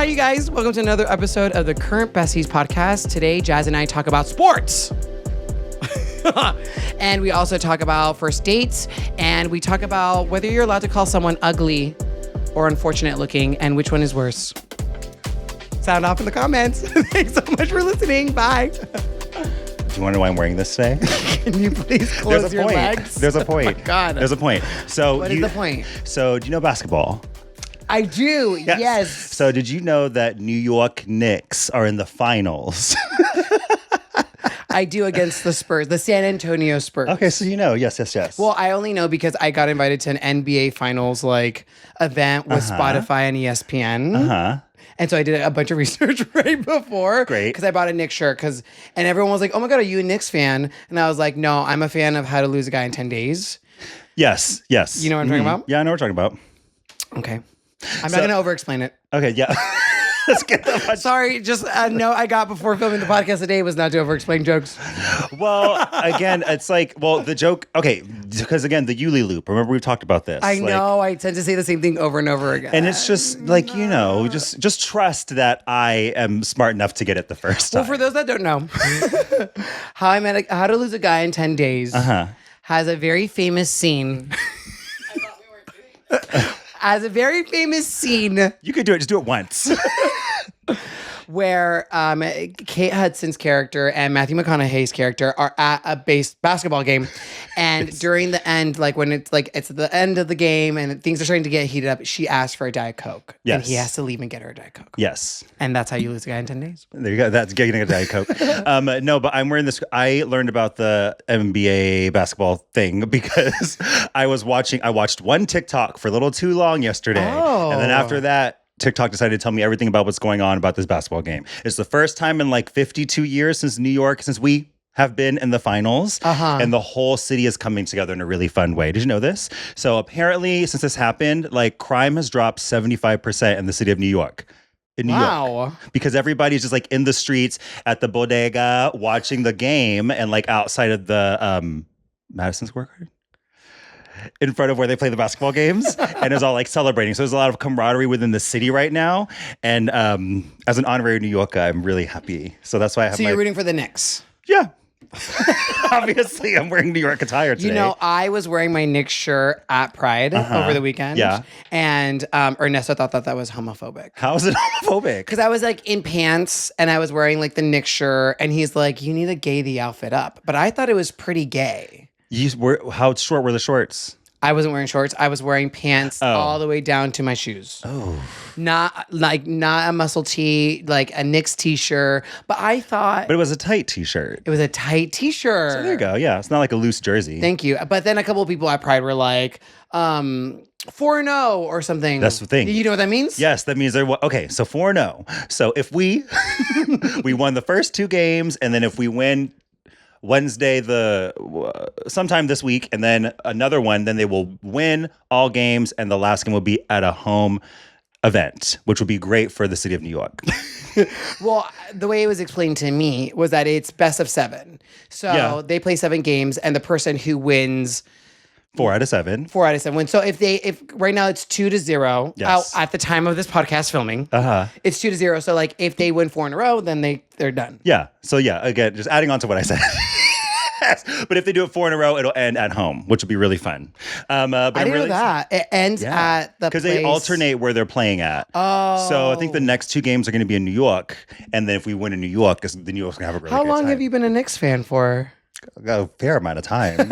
you guys. Welcome to another episode of the Current Besties podcast. Today, Jazz and I talk about sports. And we also talk about first dates. And we talk about whether you're allowed to call someone ugly or unfortunate looking and which one is worse. Sound off in the comments. Thanks so much for listening. Bye. Do you want to know why I'm wearing this today? Can you please close your legs? There's a point. Oh my God. There's a point. So What is the point? So do you know basketball? I do. Yes. So did you know that New York Knicks are in the finals? I do against the Spurs, the San Antonio Spurs. Okay, so you know. Yes. Well, I only know because I got invited to an NBA Finals event with Spotify and ESPN. And so I did a bunch of research right before. Great. Because I bought a Knicks shirt. And everyone was like, oh my God, are you a Knicks fan? And I was like, no, I'm a fan of How to Lose a Guy in 10 Days. Yes. You know what I'm talking about? Yeah, I know what we're talking about. Okay. I'm not going to over-explain it. Okay, yeah. Let's get that. Sorry, just a note I got before filming the podcast today was not to over-explain jokes. Well, again, it's the joke, okay, because again, the Yuli loop, remember we've talked about this. I know, I tend to say the same thing over and over again. And it's just just trust that I am smart enough to get it the first time. Well, for those that don't know, How to Lose a Guy in 10 Days has a very famous scene. Has a very famous scene. You could do it. Just do it once. Where Kate Hudson's character and Matthew McConaughey's character are at a basketball game. And during the end, when it's the end of the game and things are starting to get heated up, she asks for a Diet Coke. Yes. And he has to leave and get her a Diet Coke. Yes. And that's how you lose a guy in 10 days. There you go. That's getting a Diet Coke. No, but I'm wearing this. I learned about the NBA basketball thing because I watched one TikTok for a little too long yesterday. Oh. And then after that, TikTok decided to tell me everything about what's going on about this basketball game. It's the first time in 52 years since we have been in the finals, and the whole city is coming together in a really fun way. Did you know this? So apparently, since this happened, crime has dropped 75% in the city of New York. In New York. Because everybody's just in the streets at the bodega watching the game and outside of the Madison Square Garden. In front of where they play the basketball games and is all celebrating. So there's a lot of camaraderie within the city right now. And as an honorary New Yorker, I'm really happy. So that's why I have you're rooting for the Knicks? Yeah. Obviously, I'm wearing New York attire today. You know, I was wearing my Knicks shirt at Pride over the weekend. Yeah. And Ernesto thought that was homophobic. How is it homophobic? Because I was in pants and I was wearing the Knicks shirt. And he's like, you need to gay the outfit up. But I thought it was pretty gay. How short were the shorts? I wasn't wearing shorts. I was wearing pants all the way down to my shoes. Oh. Not a muscle tee, a Knicks t-shirt. But I thought... But it was a tight t-shirt. It was a tight t-shirt. So there you go. Yeah, it's not a loose jersey. Thank you. But then a couple of people at Pride were 4-0 or something. That's the thing. You know what that means? Yes, that means they're... Okay, so 4-0. So if we won the first two games, and then if we win... Wednesday, sometime this week, and then another one, then they will win all games, and the last game will be at a home event, which would be great for the city of New York. Well, the way it was explained to me was that it's best of 7. So they play 7 games, and the person who wins... 4 out of 7. 4 out of 7 wins. So if right now it's 2-0 Yes. at the time of this podcast filming, it's 2-0. So if they win 4 in a row, then they're done. Yeah. So again, just adding on to what I said. But if they do it 4 in a row, it'll end at home, which will be really fun. But I didn't know that. It ends at the place. Because they alternate where they're playing at. Oh. So I think the next 2 games are going to be in New York. And then if we win in New York, the New York's going to have a really good time. How long have you been a Knicks fan for? A fair amount of time.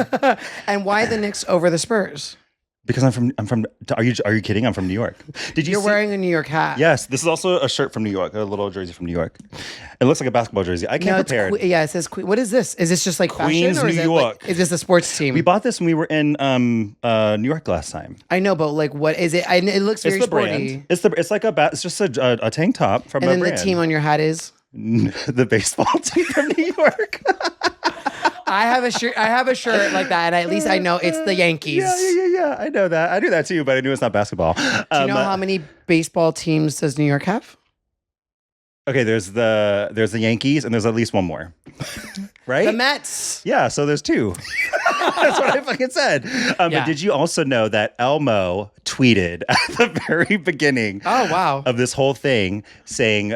And why the Knicks over the Spurs? Because I'm from. Are you kidding? I'm from New York. You're wearing a New York hat. Yes, this is also a shirt from New York, a little jersey from New York. It looks like a basketball jersey. I came prepared. It says Queen. What is this? Is this just Queens, fashion, or New York? Is this a sports team? We bought this when we were in New York last time. I know, but what is it? It looks very sporty. Brand. It's just a tank top from a brand. And then the team on your hat is the baseball team from New York. I have a shirt like that, and at least I know it's the Yankees. Yeah. I know that. I do that too, but I knew it's not basketball. Do you know how many baseball teams does New York have? Okay, there's the Yankees, and there's at least one more. Right? The Mets. Yeah, so there's 2. That's what I fucking said. But did you also know that Elmo tweeted at the very beginning of this whole thing saying,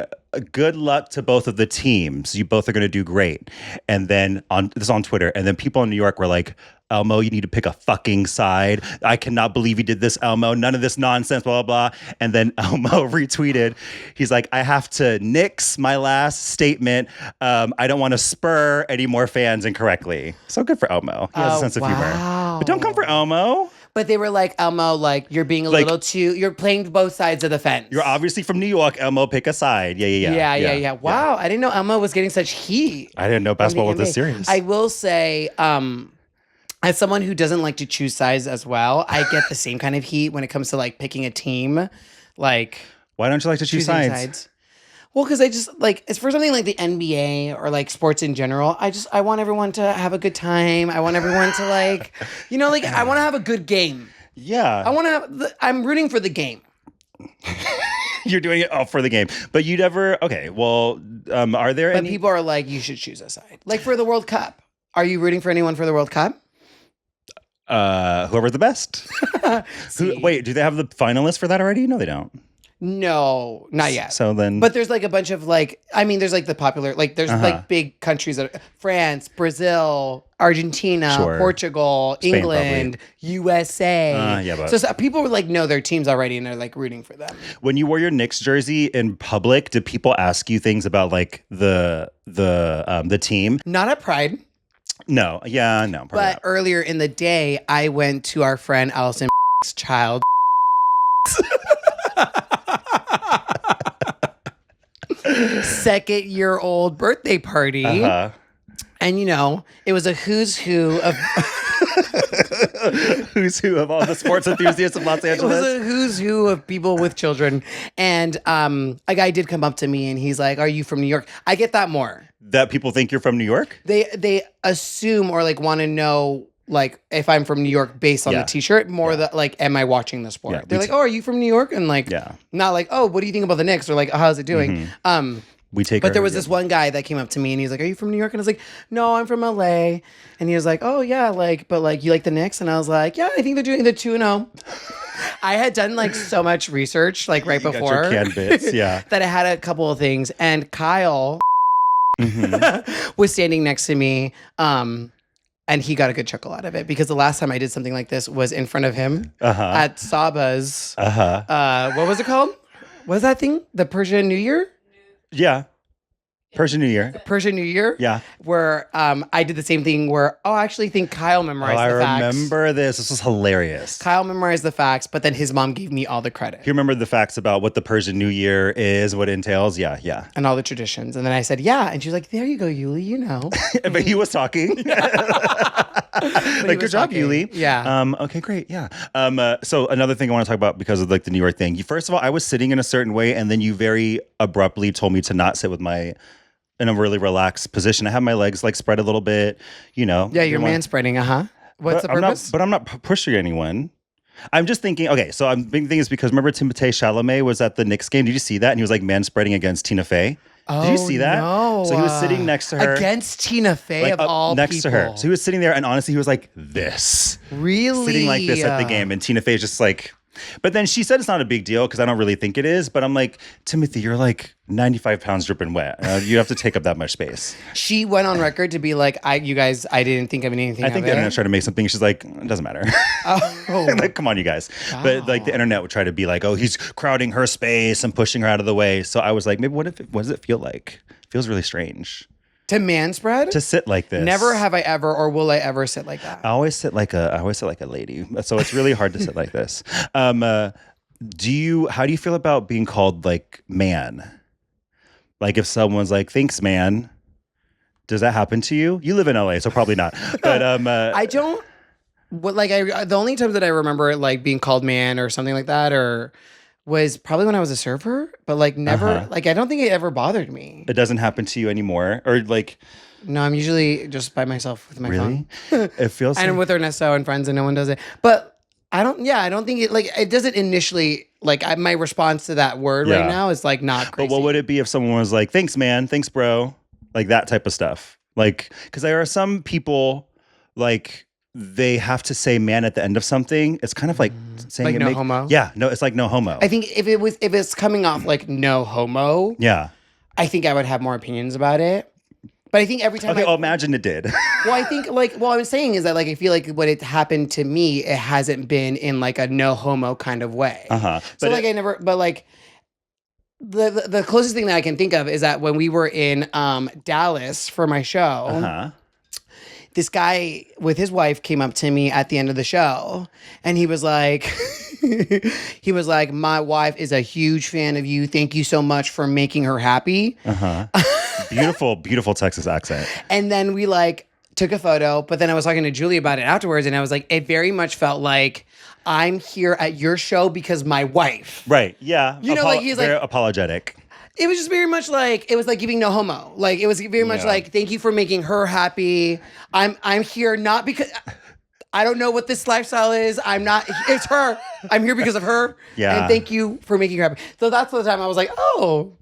good luck to both of the teams. You both are going to do great. And then this is on Twitter. And then people in New York were like, Elmo, you need to pick a fucking side. I cannot believe you did this, Elmo. None of this nonsense, blah, blah, blah. And then Elmo retweeted. He's like, I have to nix my last statement. I don't want to spur any more fans incorrectly. So good for Elmo. He has a sense of humor. But don't come for Elmo. But they were like, Elmo, like, you're being a little too, you're playing both sides of the fence. You're obviously from New York, Elmo, pick a side. Yeah. Wow, I didn't know Elmo was getting such heat. I didn't know basketball was this serious. I will say, as someone who doesn't like to choose sides as well, I get the same kind of heat when it comes to like picking a team. Like, why don't you like to choose sides? Well, because I just like, it's for something like the NBA or like sports in general. I want everyone to have a good time. I want everyone to like, like I want to have a good game. Yeah. I'm rooting for the game. You're doing it for the game. But you'd ever, okay, well, are there any? But people are like, you should choose a side. Like for the World Cup. Are you rooting for anyone for the World Cup? Whoever's the best. Wait, do they have the finalists for that already? No, they don't. No, not yet. So then, but there's like a bunch of like, I mean, there's like the popular, like there's like big countries that France, Brazil, Argentina, Portugal, Spain, England, probably. USA. So people like know their teams already and they're like rooting for them. When you wore your Knicks jersey in public, did people ask you things about like the team? Not at Pride. No, no. But not. Earlier in the day, I went to our friend Allison's child. Second-year-old birthday party. And it was a who's who of who's who of all the sports enthusiasts of Los Angeles. It was a who's who of people with children. And a guy did come up to me and he's like, "Are you from New York?" I get that more. That people think you're from New York? They assume or like want to know like if I'm from New York based on the t-shirt more that like, am I watching the sport? They're like, "Oh, are you from New York?" And like, not like, "Oh, what do you think about the Knicks?" Or like, "Oh, how's it doing?" But there was this one guy that came up to me and he's like, "Are you from New York?" And I was like, "No, I'm from LA." And he was like, "Oh yeah, like, but like you like the Knicks?" And I was like, "Yeah, I think they're 2-0." I had done like so much research like right before that I had a couple of things. And Kyle was standing next to me. And he got a good chuckle out of it because the last time I did something like this was in front of him at Saba's. What was it called? What was that thing? The Persian New Year? Yeah. Persian New Year. Persian New Year? Yeah. Where I did the same thing where, I actually think Kyle memorized the facts. I remember this. This was hilarious. Kyle memorized the facts, but then his mom gave me all the credit. He remembered the facts about what the Persian New Year is, what it entails. Yeah. And all the traditions. And then I said, yeah. And she was like, there you go, Yuli, you know. But he was talking. Like, good job, Yuli. Yeah. Okay, great. Yeah. So another thing I want to talk about because of like the New York thing. First of all, I was sitting in a certain way and then you very abruptly told me to not sit in a really relaxed position. I have my legs like spread a little bit, Yeah, you're manspreading, What's the purpose? I'm not pushing anyone. I'm just thinking, okay, so I'm thinking is because remember Timothée Chalamet was at the Knicks game. Did you see that? And he was like manspreading against Tina Fey. Did you see that? No. So he was sitting next to her. Against Tina Fey of all next people. to her. So he was sitting there and honestly he was like this. Really? Sitting like this at the game. And Tina Fey's just like, but then she said it's not a big deal because I don't really think it is. But I'm like, Timothy, you're like 95 pounds dripping wet. You have to take up that much space. She went on record to be like, I didn't think of anything. I think the internet tried to make something. She's like, it doesn't matter. Like, come on, you guys. Wow. But like the internet would try to be like, oh, he's crowding her space and pushing her out of the way. So I was like, maybe what does it feel like? It feels really strange. To manspread? To sit like this. Never have I ever or will I ever sit like that. I always sit like a lady. So it's really hard to sit like this. How do you feel about being called like man? Like if someone's like, "Thanks, man." Does that happen to you? You live in LA, so probably not. But I don't the only times that I remember like being called man or something like that or was probably when I was a server, but like never, like I don't think it ever bothered me. It doesn't happen to you anymore, or like? No, I'm usually just by myself with my phone. It feels. And with Ernesto and friends, and no one does it. But I don't think it doesn't initially like my response to that word right now is like not crazy. But what would it be if someone was like, "Thanks, man. Thanks, bro," like that type of stuff? Like, because there are some people like they have to say man at the end of something, it's kind of like saying Like it no homo? Yeah, no, it's like no homo. I think if it's coming off like no homo, yeah. I think I would have more opinions about it. But I think every time Imagine it did. well, I think what I'm saying is that like I feel like when it happened to me, it hasn't been in like a no homo kind of way. So like I never, but like the closest thing that I can think of is that when we were in Dallas for my show, this guy with his wife came up to me at the end of the show, and he was like, my wife is a huge fan of you. Thank you so much for making her happy. Beautiful, beautiful Texas accent. And then we like took a photo, but then I was talking to Julie about it afterwards, and I was like, it very much felt like I'm here at your show because my wife. Right. Yeah. You know, like he's very like apologetic. It was just very much like, it was like giving no homo. Like, it was very much like, thank you for making her happy. I'm here not because, I don't know what this lifestyle is. It's her. I'm here because of her. Yeah. And thank you for making her happy. So that's the time I was like, oh.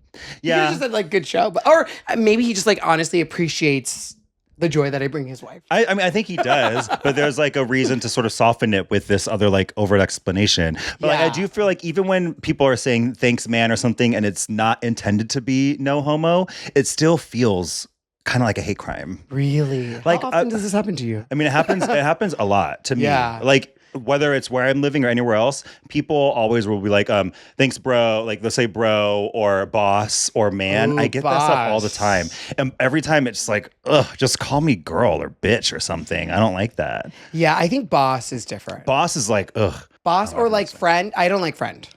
Yeah. He just said like, good show. Or maybe he just like honestly appreciates the joy that I bring his wife. I mean, I think he does, but there's like a reason to sort of soften it with this other like overt explanation. But like, I do feel like even when people are saying thanks, man, or something, and it's not intended to be no homo, it still feels kind of like a hate crime. Really? Like, how often does this happen to you? I mean, it happens a lot to me. Yeah. Like, whether it's where I'm living or anywhere else, people always will be like, thanks, bro. Like, they'll say bro or boss or man. Ooh, I get that stuff all the time. And every time it's like, ugh, just call me girl or bitch or something. I don't like that. Yeah, I think boss is different. Boss is like, ugh. Boss or like friend. I don't like friend.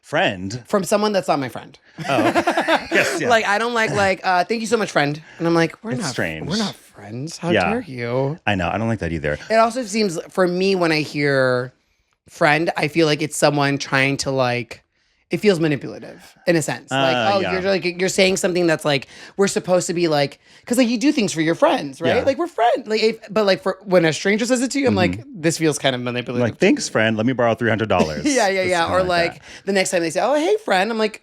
Friend? From someone that's not my friend. Oh, yes. Like, I don't like, thank you so much, friend. And I'm like, we're strange. We're not friends. How dare you? I know. I don't like that either. It also seems, for me, when I hear friend, I feel like it's someone trying to like, it feels manipulative in a sense. You're saying something that's like, we're supposed to be like, because like you do things for your friends, right? Yeah. Like we're friends. But like for when a stranger says it to you, I'm like, this feels kind of manipulative. Like, thanks, friend. Let me borrow $300. yeah. Or like the next time they say, oh, hey, friend. I'm like,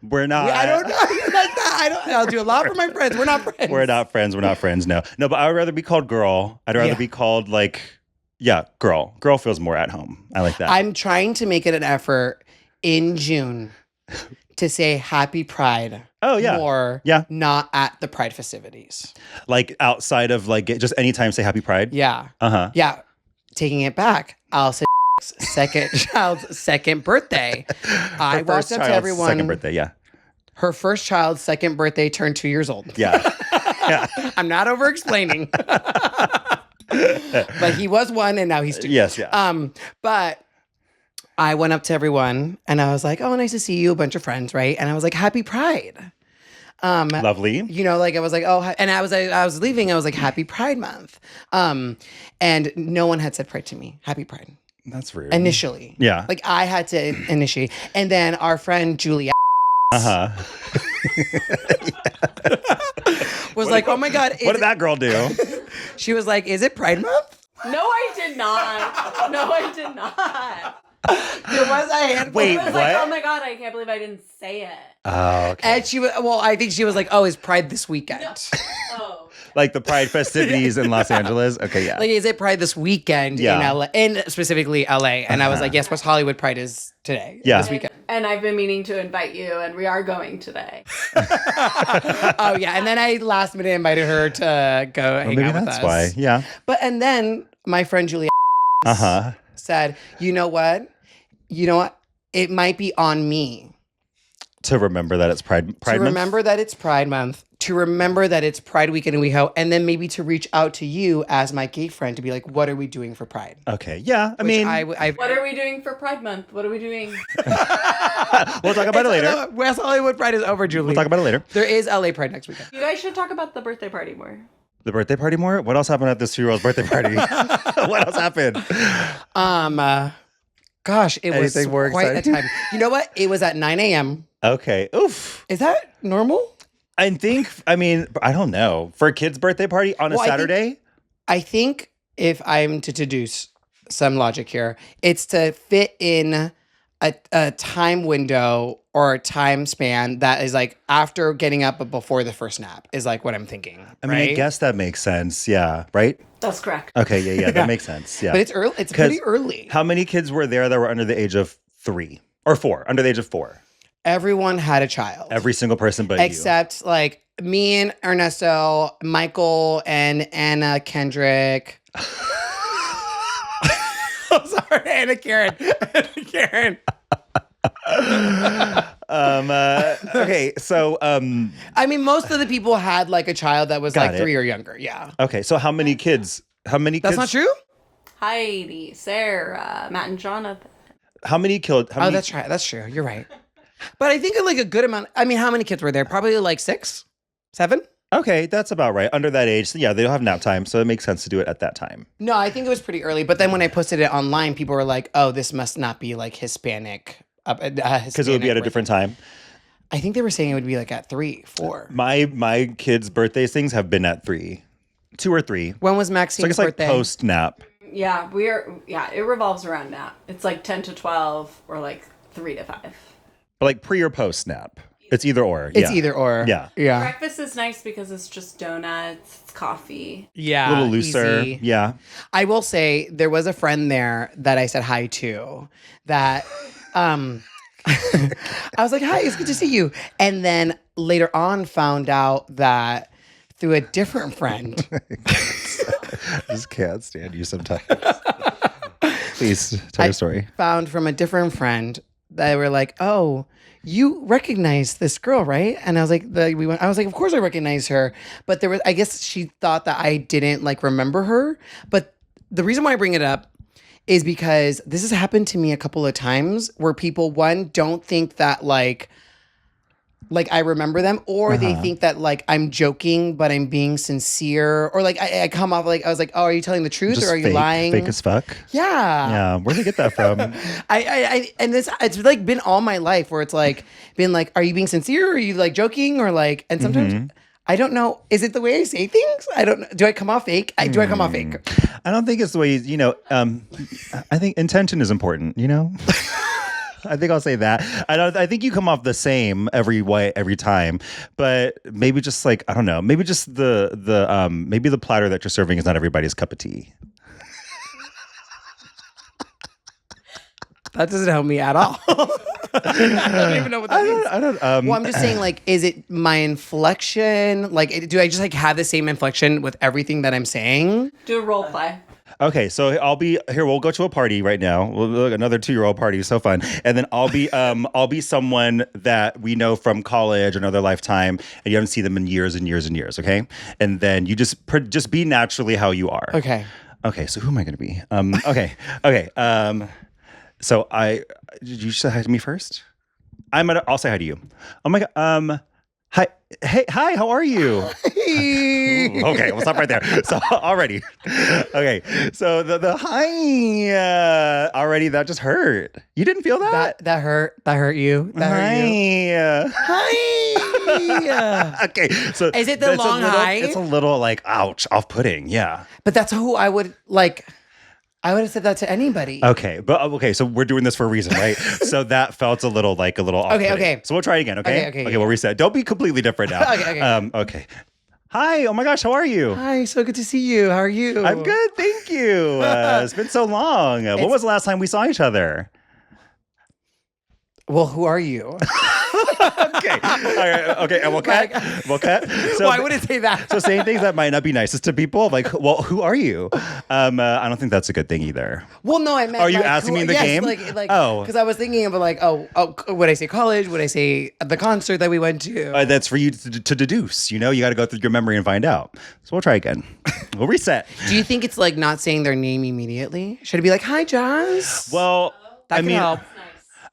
we're not. I don't know. Like that. I'll do a lot for my friends. We're not friends. We're not friends. We're not friends. No. But I would rather be called girl. I'd rather be called like, girl. Girl feels more at home. I like that. I'm trying to make it an effort in June to say happy Pride. Oh, yeah. More not at the Pride festivities. Like outside of like just anytime say happy Pride? Yeah. Yeah. Taking it back. I'll say second child's second birthday. I walked up to everyone. Second birthday, yeah. Her first child's second birthday turned 2 years old. Yeah. I'm not over explaining. But he was 1 and now he's 2. Yes, yeah. But I went up to everyone and I was like, oh, nice to see you, a bunch of friends, right? And I was like, happy Pride. Lovely. You know, like I was like, oh, and I was leaving. I was like, happy Pride Month. And no one had said Pride to me. Happy Pride. That's rude. Initially. Yeah. Like I had to initiate. And then our friend Julia was like, oh my God. What did that girl do? She was like, is it Pride Month? No, I did not. No, I did not. There was a handful. Wait, I was what? like, oh my God, I can't believe I didn't say it. Oh, okay. And she was, I think she was like, oh, is Pride this weekend? Oh. Like the Pride festivities in Los Angeles? Okay, yeah. Like, is it Pride this weekend in LA, and specifically LA? And I was like, yes, West Hollywood Pride is today. Yeah. This weekend. And I've been meaning to invite you, and we are going today. Oh, yeah. And then I last minute invited her to go hang out with us. Maybe that's why, yeah. And then my friend Julia said, you know what? It might be on me. To remember that it's Pride Month? To remember that it's Pride Month. To remember that it's Pride Weekend in WeHo. And then maybe to reach out to you as my gay friend to be like, what are we doing for Pride? Okay, yeah. I mean, what are we doing for Pride Month? What are we doing? We'll talk about it later. West Hollywood Pride is over, Julie. We'll talk about it later. There is LA Pride next weekend. You guys should talk about the birthday party more. The birthday party more? What else happened at this 2-year-old's birthday party? What else happened? Gosh, it was Anything more quite exciting? a time. You know what? It was at 9 a.m. Okay. Oof. Is that normal? I don't know. For a kid's birthday party on a Saturday? I think if I'm to deduce some logic here, it's to fit in a time window or a time span that is like after getting up but before the first nap is like what I'm thinking. I mean, I guess that makes sense. Yeah. Right? That's correct. Okay. Yeah. That makes sense. Yeah. But it's early. It's pretty early. How many kids were there that were under the age of 3 or 4? Under the age of 4? Everyone had a child. Every single person but except like me and Ernesto, Michael and Anna Kendrick. I'm sorry, Anna Karen. Okay, so I mean, most of the people had like a child that was like it. 3 or younger. Yeah. Okay, so how many kids? That's not true? Heidi, Sarah, Matt and Jonathan. How many killed? Oh, that's right. That's true. You're right. But I think like a good amount. I mean, how many kids were there? Probably like 6, 7. Okay, that's about right. Under that age, so yeah, they'll have nap time, so it makes sense to do it at that time. No, I think it was pretty early. But then when I posted it online, people were like, "Oh, this must not be like Hispanic." Because it would be at a different time. I think they were saying it would be like at 3, 4. My kids' birthdays things have been at 3, 2 or 3. When was Maxine's so I guess birthday? Like post nap. Yeah, it revolves around nap. It's like 10 to 12 or like 3 to 5. But like pre or post nap. It's either or. It's either or. Yeah. Yeah. Breakfast is nice because it's just donuts, it's coffee. Yeah. A little looser. Easy. Yeah. I will say there was a friend there that I said hi to that I was like, hi, it's good to see you. And then later on found out that through a different friend. I just can't stand you sometimes. Please tell your story. Found from a different friend that they were like, oh, you recognize this girl, right? And I was like, I was like, of course I recognize her. But there was, I guess she thought that I didn't like remember her. But the reason why I bring it up is because this has happened to me a couple of times where people, one, don't think that like I remember them, or they think that like I'm joking, but I'm being sincere, or like I come off like I was like, oh, are you telling the truth Just or are you lying? Fake as fuck. Yeah. Yeah. Where'd they get that from? And this, it's like been all my life where it's like been like, are you being sincere? Or are you like joking? Or like, and sometimes I don't know. Is it the way I say things? I don't know. Do I come off fake? Do I come off fake? I don't think it's the way, I think intention is important, I think I'll say that. I think you come off the same every time, but maybe just like, I don't know, maybe just maybe the platter that you're serving is not everybody's cup of tea. That doesn't help me at all. I don't even know what that means. I don't. Well, I'm just saying, like, is it my inflection? Like, do I just like have the same inflection with everything that I'm saying? Do a role play. Okay, so I'll be here. We'll go to a party right now. We'll look another 2-year-old party. So fun. And then I'll be someone that we know from college or another lifetime, and you haven't seen them in years and years and years. Okay, and then you just be naturally how you are. Okay. Okay. So who am I going to be? Okay. So did you say hi to me first? I'll say hi to you. Oh my God. Hi. Hey, hi, how are you? Okay, we'll stop right there. So already. Okay. So the hi already that just hurt. You didn't feel that? That hurt. That hurt you. That hurt you. Hi. Okay. So is it the long hi? It's a little like ouch, off-putting. Yeah. But that's who I would like. I would have said that to anybody. Okay, so we're doing this for a reason, right? So that felt a little off-putting. Okay. So we'll try it again, okay? Okay, we'll reset. Don't be completely different now. Okay. Okay. Hi, oh my gosh, how are you? Hi, so good to see you. How are you? I'm good, thank you. It's been so long. When was the last time we saw each other? Well, who are you? Okay. All right. Okay. And we'll cut. So, well, I wouldn't say that. So saying things that might not be nicest to people, like, well, who are you? I don't think that's a good thing either. Well, no, I meant. Are you asking me in the game? Like, because I was thinking of like, would I say college? Would I say the concert that we went to? That's for you to deduce. You got to go through your memory and find out. So we'll try again. We'll reset. Do you think it's like not saying their name immediately? Should it be like, hi, Jazz? Well, that can help.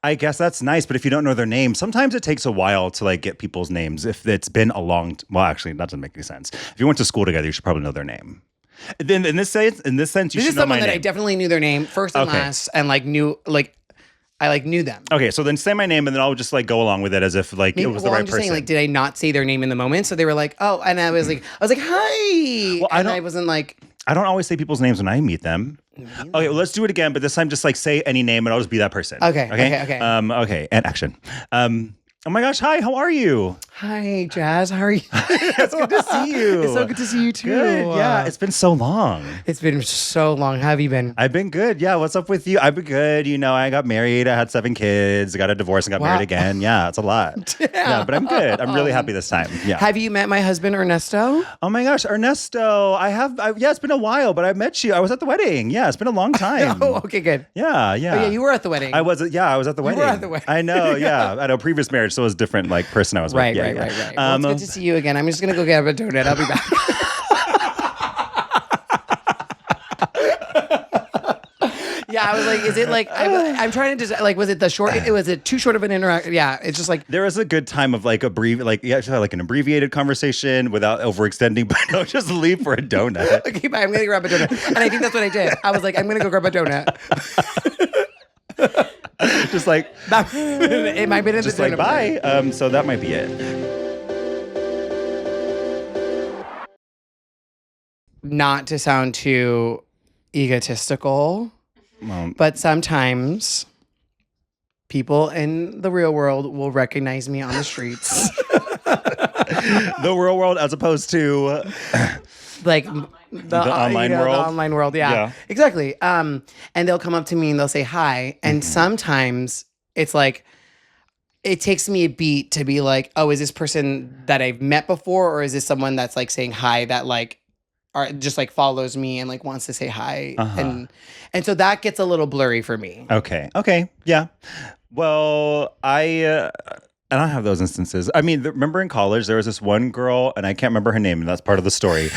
I guess that's nice, but if you don't know their name, sometimes it takes a while to like get people's names. If it's been a long, well, actually, that doesn't make any sense. If you went to school together, you should probably know their name. Then in this sense, you should know my name. This is someone that I definitely knew their name first and last, and like knew knew them. Okay, so then say my name, and then I'll just like go along with it as if like it was the right I'm just person. saying, like, did I not say their name in the moment? So they were like, oh, and I was like, hi. Well, I wasn't like. I don't always say people's names when I meet them. Okay, well, let's do it again, but this time just like say any name and I'll just be that person. Okay. Okay, and action. Oh my gosh, hi, how are you? Hi, Jazz. How are you? It's good to see you. It's so good to see you too. Good. Yeah, it's been so long. It's been so long. How have you been? I've been good. Yeah, what's up with you? I've been good. You know, I got married. I had 7 kids. I got a divorce and got married again. Yeah, it's a lot. Yeah, but I'm good. I'm really happy this time. Yeah. Have you met my husband, Ernesto? Oh my gosh, Ernesto. Yeah, it's been a while, but I met you. I was at the wedding. Yeah, it's been a long time. Oh, okay, good. Yeah. Oh, yeah, you were at the wedding. I was at the wedding. You were at the wedding. I know, yeah. I had a previous marriage, so it was different, like, person I was with. Right. Yeah. Well, it's good to see you again. I'm just going to go get a donut. I'll be back. Yeah, I was like, is it like, I'm trying to just, like, was it the short, was it too short of an interaction? Yeah, it's just like. There was a good time of like like an abbreviated conversation without overextending, but no, just leave for a donut. Okay, bye, I'm going to grab a donut. And I think that's what I did. I was like, I'm going to go grab a donut. Just like, it might be in just the like, donut. bye. So that might be it. Not to sound too egotistical, but sometimes people in the real world will recognize me on the streets. The real world as opposed to like the online world. The online world, yeah. Exactly. And they'll come up to me and they'll say hi. And sometimes it's like, it takes me a beat to be like, oh, is this person that I've met before? Or is this someone that's like saying hi that like, just like follows me and like wants to say hi. And so that gets a little blurry for me. Okay. Yeah. Well, I don't have those instances. I mean, remember in college, there was this one girl, and I can't remember her name, and that's part of the story.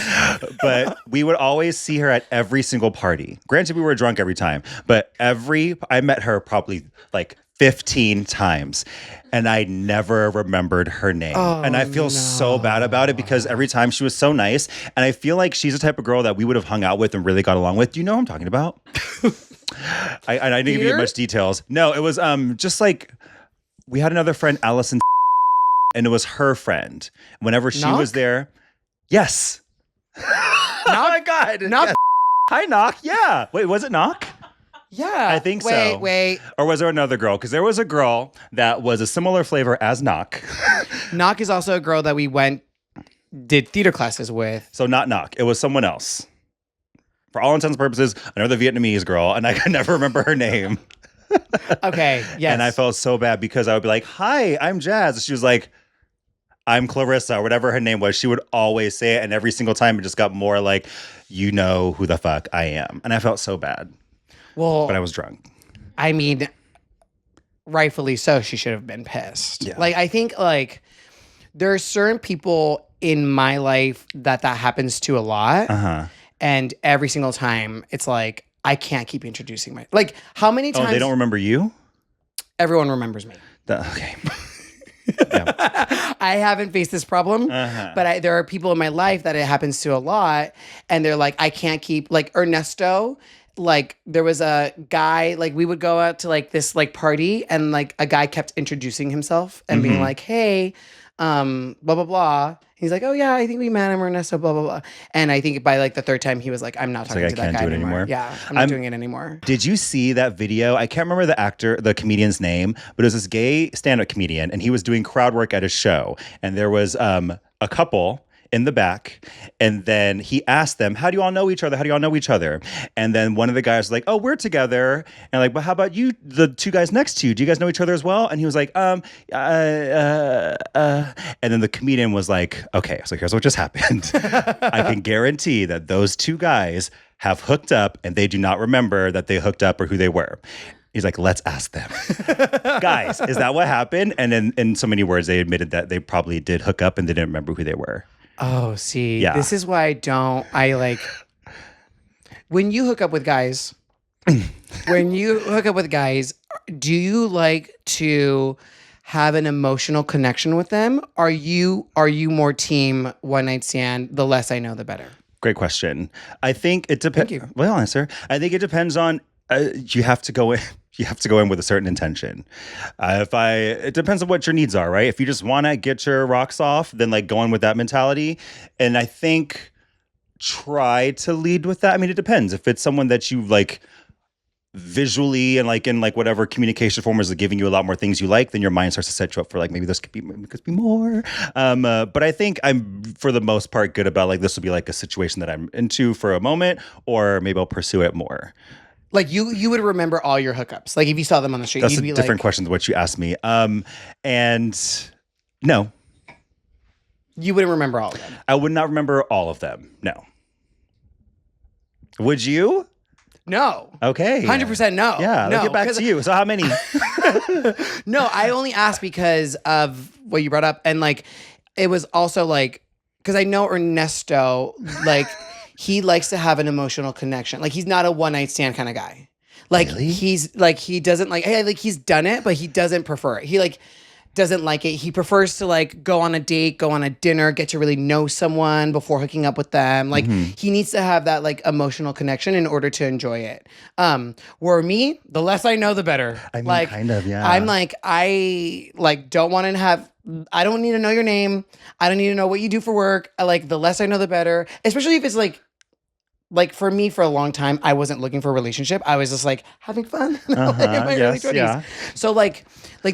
But we would always see her at every single party. Granted, we were drunk every time, but I met her probably like 15 times, and I never remembered her name. And I feel so bad about it because every time she was so nice, and I feel like she's the type of girl that we would have hung out with and really got along with. Do you know who I'm talking about? I didn't give you much details. No, it was just like we had another friend, Allison, and it was her friend. Whenever she was there, yes. Oh my God. Knock. Yes. Hi, Knock. Yeah. Wait, was it Knock? Yeah. I think so. Wait. Or was there another girl? Because there was a girl that was a similar flavor as Knock. Knock is also a girl that we did theater classes with. So not Knock. It was someone else. For all intents and purposes, another Vietnamese girl, and I can never remember her name. Okay, yes. And I felt so bad because I would be like, hi, I'm Jazz. She was like, I'm Clarissa, or whatever her name was. She would always say it, and every single time it just got more like, you know who the fuck I am. And I felt so bad. Well, but I was drunk. I mean, rightfully so. She should have been pissed. Yeah. Like, I think, like, there are certain people in my life that happens to a lot. And every single time, it's like, I can't keep introducing like, how many times? Oh, they don't remember you? Everyone remembers me. Okay. Yeah. I haven't faced this problem, but there are people in my life that it happens to a lot. And they're like, I can't keep, like, Ernesto. Like, there was a guy, like, we would go out to, like, this, like, party, and, like, a guy kept introducing himself and being like, hey, blah, blah, blah. He's like, oh, yeah, I think we met him, Ernesto, blah, blah, blah. And I think by, like, the third time, he was like, I'm not talking to that guy anymore. Yeah, I'm not doing it anymore. Did you see that video? I can't remember the comedian's name, but it was this gay stand-up comedian, and he was doing crowd work at his show. And there was a couple in the back, and then he asked them, how do you all know each other? How do you all know each other? And then one of the guys was like, oh, we're together. And like, but how about you, the two guys next to you? Do you guys know each other as well? And he was like, and then the comedian was like, okay, so here's what just happened. I can guarantee that those two guys have hooked up, and they do not remember that they hooked up or who they were. He's like, let's ask them. Guys, is that what happened? And then in so many words, they admitted that they probably did hook up and they didn't remember who they were. Oh, see, This is why when you hook up with guys, do you like to have an emotional connection with them? Are you more team one night stand, the less I know, the better? Great question. I think it depends. Thank you. Well, answer. I think it depends on, you have to go in. You have to go in with a certain intention. It depends on what your needs are, right? If you just want to get your rocks off, then like go in with that mentality. And I think try to lead with that. I mean, it depends. If it's someone that you like visually and like in like whatever communication form is giving you a lot more things you like, then your mind starts to set you up for like maybe could be more. But I think I'm for the most part good about like this will be like a situation that I'm into for a moment, or maybe I'll pursue it more. Like you would remember all your hookups. Like if you saw them on the street, That's you'd a be different like, question than what you asked me. And no, you wouldn't remember all of them. I would not remember all of them. No. Would you? No. Okay. 100% no. Yeah, no. let's get back to you. So how many? No, I only asked because of what you brought up. And like, it was also like, because I know Ernesto, like, he likes to have an emotional connection. Like, he's not a one night stand kind of guy. Like, Really? he's like, he doesn't like, hey, like, he's done it, but he doesn't prefer it. He like, doesn't like it. He prefers to like go on a date, go on a dinner, get to really know someone before hooking up with them. Like he needs to have that like emotional connection in order to enjoy it. Where me, the less I know, the better. I mean, like, kind of, yeah. I'm like, I like don't want to have. I don't need to know your name. I don't need to know what you do for work. I like the less I know, the better. Especially if it's like for me, for a long time, I wasn't looking for a relationship. I was just like having fun in my early 20s. Yeah. So like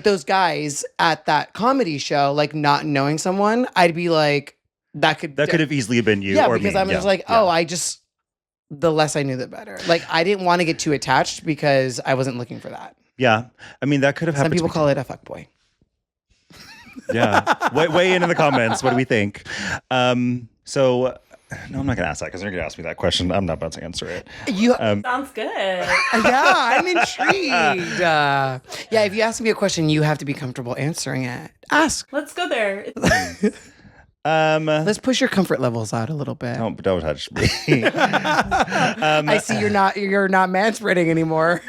those guys at that comedy show, like not knowing someone, I'd be like, that could have easily been you. yeah, or because me. I'm just like, the less I knew, the better. Like I didn't want to get too attached because I wasn't looking for that. Yeah, I mean that could have happened. Some people call it a fuckboy. Yeah, weigh in the comments. What do we think? So. No, I'm not going to ask that because they're going to ask me that question. I'm not about to answer it. Sounds good. Yeah, I'm intrigued. Yeah, if you ask me a question, you have to be comfortable answering it. Ask. Let's go there. Let's push your comfort levels out a little bit. Don't touch me. I see you're not manspreading anymore.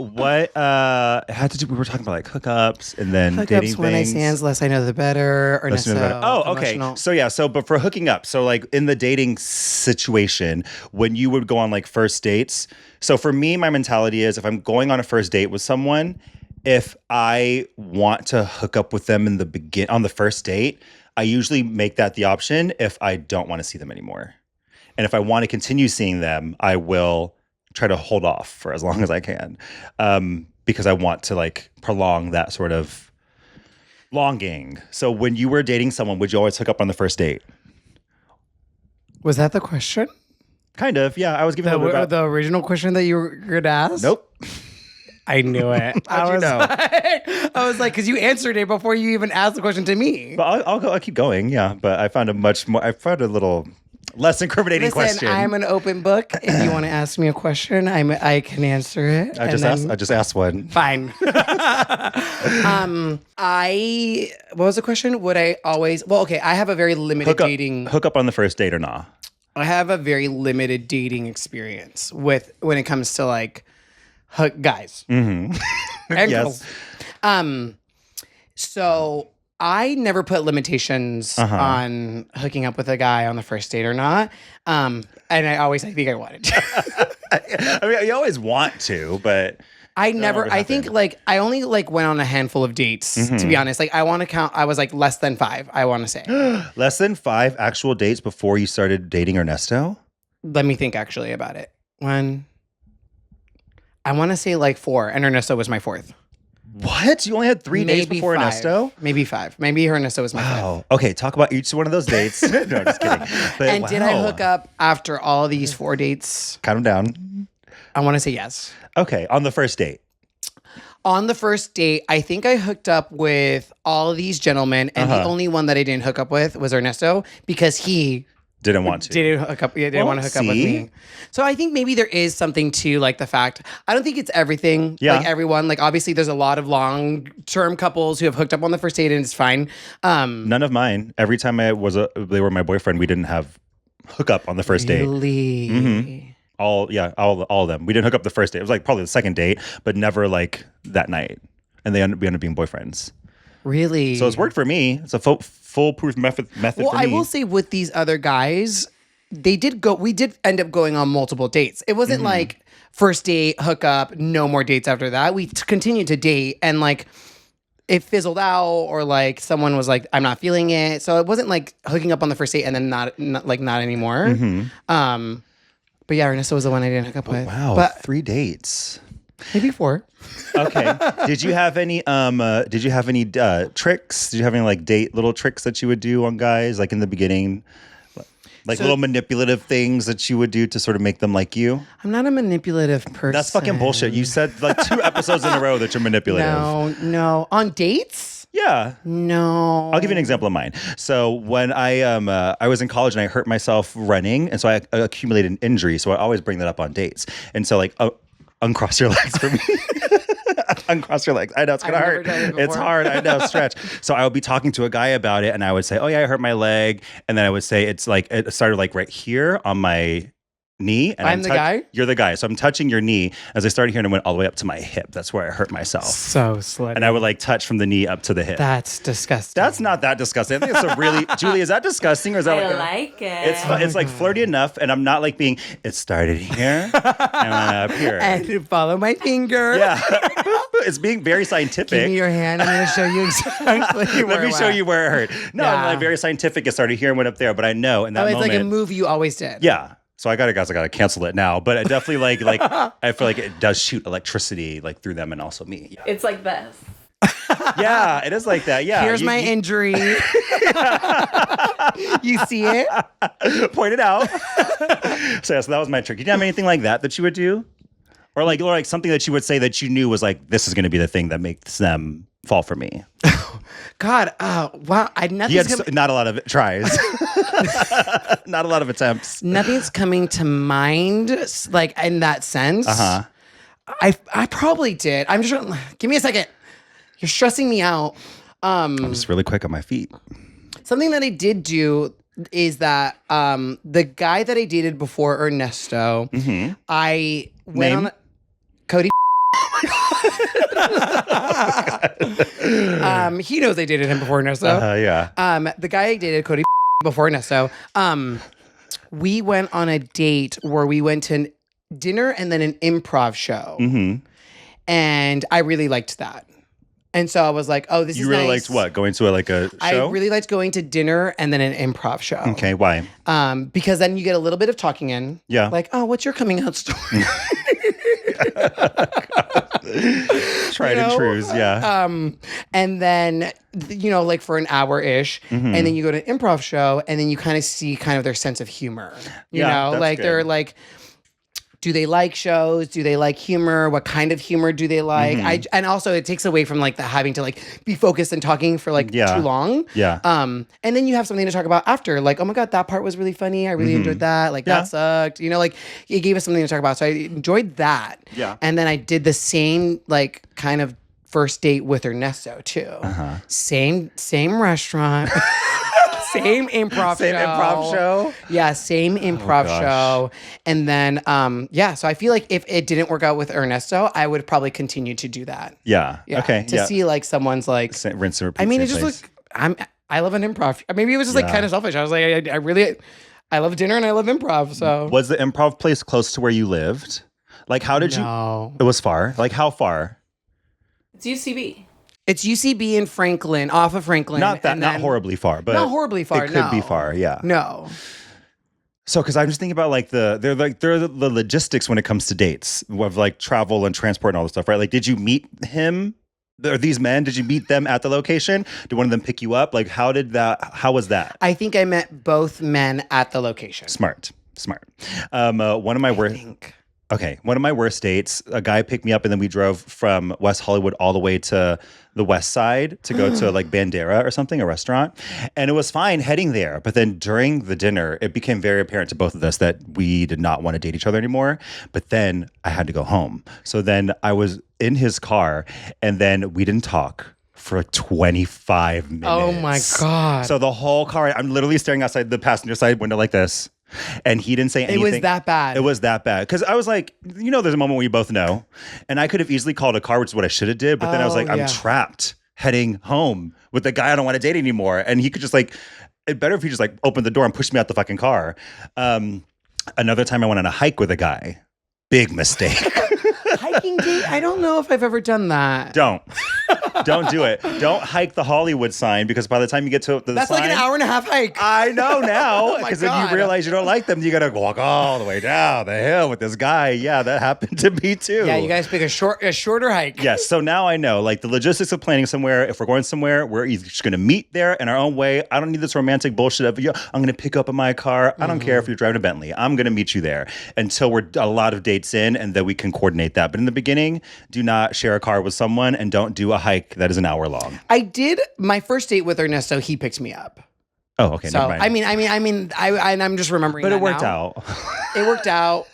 What had to do? We were talking about like hookups and then dating Hookups, one night things. stands, less I know the better. Less I know the better. Oh, okay. Emotional. So but for hooking up, so like in the dating situation, when you would go on like first dates. So for me, my mentality is if I'm going on a first date with someone, if I want to hook up with them on the first date, I usually make that the option if I don't want to see them anymore. And if I want to continue seeing them, I will try to hold off for as long as I can, because I want to like prolong that sort of longing. So when you were dating someone, would you always hook up on the first date? Was that the question? Kind of, yeah. I was giving the original question that you were going to ask? Nope. I knew it. How'd you know? I was like, because you answered it before you even asked the question to me. But I'll keep going, yeah. But I found a little less incriminating question. I'm an open book. If you want to ask me a question, I can answer it. I just asked one. Fine. What was the question? Would I always? Well, okay. I have a very limited dating. Hook up on the first date or not? I have a very limited dating experience when it comes to like guys and Yes. girls. So I never put limitations on hooking up with a guy on the first date or not. And I think I wanted to. I mean, you always want to, but I think like I only like went on a handful of dates, to be honest. Like I want to count, I was like less than 5, I want to say. Less than 5 actual dates before you started dating Ernesto? Let me think actually about it. I want to say like 4, and Ernesto was my 4th. What? You only had 3 dates before 5. Ernesto? Maybe 5. Maybe Ernesto was my 5th. Wow. Okay, talk about each one of those dates. No, just kidding. But, And did I hook up after all these 4 dates? Count them down. I want to say yes. Okay, on the first date. On the first date, I think I hooked up with all of these gentlemen, and the only one that I didn't hook up with was Ernesto because he didn't want to. Didn't want to hook up with me. So I think maybe there is something to like the fact. I don't think it's everything. Yeah. Like everyone. Like obviously, there's a lot of long-term couples who have hooked up on the first date, and it's fine. None of mine. Every time they were my boyfriend, we didn't have hookup on the first date. Really? Mm-hmm. All of them. We didn't hook up the first date. It was like probably the second date, but never like that night. And we ended up being boyfriends. Really? So it's worked for me. It's a foolproof method for me. Well, I will say with these other guys, we did end up going on multiple dates. It wasn't like first date, hook up, no more dates after that. We continued to date, and like it fizzled out, or like someone was like, I'm not feeling it. So it wasn't like hooking up on the first date and then not anymore. But yeah, Ernesto was the one I didn't hook up with. Wow, but 3 dates. maybe 4. Okay. Did you have any tricks? Did you have any like date little tricks that you would do on guys like in the beginning? Like little manipulative things that you would do to sort of make them like you? I'm not a manipulative person. That's fucking bullshit. You said like 2 episodes in a row that you're manipulative. No. On dates? Yeah. No. I'll give you an example of mine. So when I was in college and I hurt myself running, and so I accumulated an injury. So I always bring that up on dates. And so like uncross your legs for me. Uncross your legs. I know it's gonna hurt. It's hard. I know. Stretch. So I would be talking to a guy about it, and I would say, "Oh yeah, I hurt my leg," and then I would say, "It's like it started like right here on my knee." And I'm the guy? You're the guy. So I'm touching your knee. As I started here, and it went all the way up to my hip. That's where I hurt myself. So slutty. And I would like touch from the knee up to the hip. That's disgusting. That's not that disgusting. I think it's a really Julie. Is that disgusting or is that I like it. It's like flirty enough, and I'm not like being. It started here and up here. And follow my finger. Yeah, it's being very scientific. Give me your hand. I'm going to show you exactly where Let me show you where it hurt. No, I'm like very scientific. It started here and went up there, but I know in that it's moment. like a move you always did. Yeah. So I gotta cancel it now. But I definitely like I feel like it does shoot electricity like through them and also me. Yeah. It's like this. Yeah, it is like that. Yeah. Here's my injury. You see it? Point it out. So that was my trick. Did you have anything like that you would do? Or like something that you would say that you knew was like, this is going to be the thing that makes them fall for me. God, wow. Not a lot of tries. Not a lot of attempts. Nothing's coming to mind, like in that sense. Uh-huh. I probably did. I'm just, give me a second. You're stressing me out. I'm just really quick on my feet. Something that I did do is that the guy that I dated before Ernesto, I went on Cody. He knows I dated him before Ernesto. Yeah. The guy I dated, Cody, before Ernesto, we went on a date where we went to dinner and then an improv show. And I really liked that. And so I was like, oh, this is nice. You really liked what? Going to a show? I really liked going to dinner and then an improv show. Okay, why? Because then you get a little bit of talking in. Yeah. Like, oh, what's your coming out story? Tried and trues, yeah. And then, like for an hour-ish, and then you go to an improv show, and then you kind of see kind of their sense of humor. You know, like good. They're like, do they like shows? Do they like humor? What kind of humor do they like? And also it takes away from like the having to like be focused and talking for like too long. Yeah. And then you have something to talk about after, like, oh my God, that part was really funny. I really enjoyed that. Like that sucked. Like it gave us something to talk about. So I enjoyed that. Yeah. And then I did the same like kind of first date with Ernesto too. Same restaurant. Same improv show. Yeah, same improv show. And then, so I feel like if it didn't work out with Ernesto, I would probably continue to do that. Yeah. Okay. To see like someone's like rinse and repeat. I mean, it just like I love an improv. Maybe it was just like kind of selfish. I was like, I love dinner and I love improv. So was the improv place close to where you lived? Like, how did you? It was far. Like, how far? It's UCB. It's UCB in Franklin, off of Franklin. Not horribly far, but not horribly far. It could be far, yeah. No. So, because I'm just thinking about like they're the logistics when it comes to dates of like travel and transport and all this stuff, right? Like, did you meet him? Or these men? Did you meet them at the location? Did one of them pick you up? Like, how was that? I think I met both men at the location. Smart. One of my worst. Okay, one of my worst dates, a guy picked me up and then we drove from West Hollywood all the way to the west side to go to like Bandera or something, a restaurant. And it was fine heading there. But then during the dinner, it became very apparent to both of us that we did not want to date each other anymore. But then I had to go home. So then I was in his car and then we didn't talk for like 25 minutes. Oh my God. So the whole car, I'm literally staring outside the passenger side window like this. And he didn't say anything. It was that bad. It was that bad. Because I was like, there's a moment where you both know. And I could have easily called a car, which is what I should have did. But then I was like, I'm trapped heading home with the guy I don't want to date anymore. And he could just like, it better if he just like opened the door and pushed me out the fucking car. Another time I went on a hike with a guy. Big mistake. Hiking date? I don't know if I've ever done that. Don't. Don't do it. Don't hike the Hollywood sign because by the time you get to the That's sign, like an hour and a half hike. I know now. Oh my Because then God. you realize you don't like them. You got to walk all the way down the hill with this guy. Yeah, that happened to me too. Yeah, you guys pick a shorter hike. Yes. So now I know, like the logistics of planning somewhere. If we're going somewhere, we're just going to meet there in our own way. I don't need this romantic bullshit of, yo, I'm going to pick up in my car. I don't care if you're driving a Bentley. I'm going to meet you there until we're a lot of dates in and then we can coordinate that. But in the beginning, do not share a car with someone and don't do a hike that is an hour long. I did my first date with Ernesto. He picked me up. Oh, okay. So never mind. I'm just remembering. But it that worked now. out. It worked out.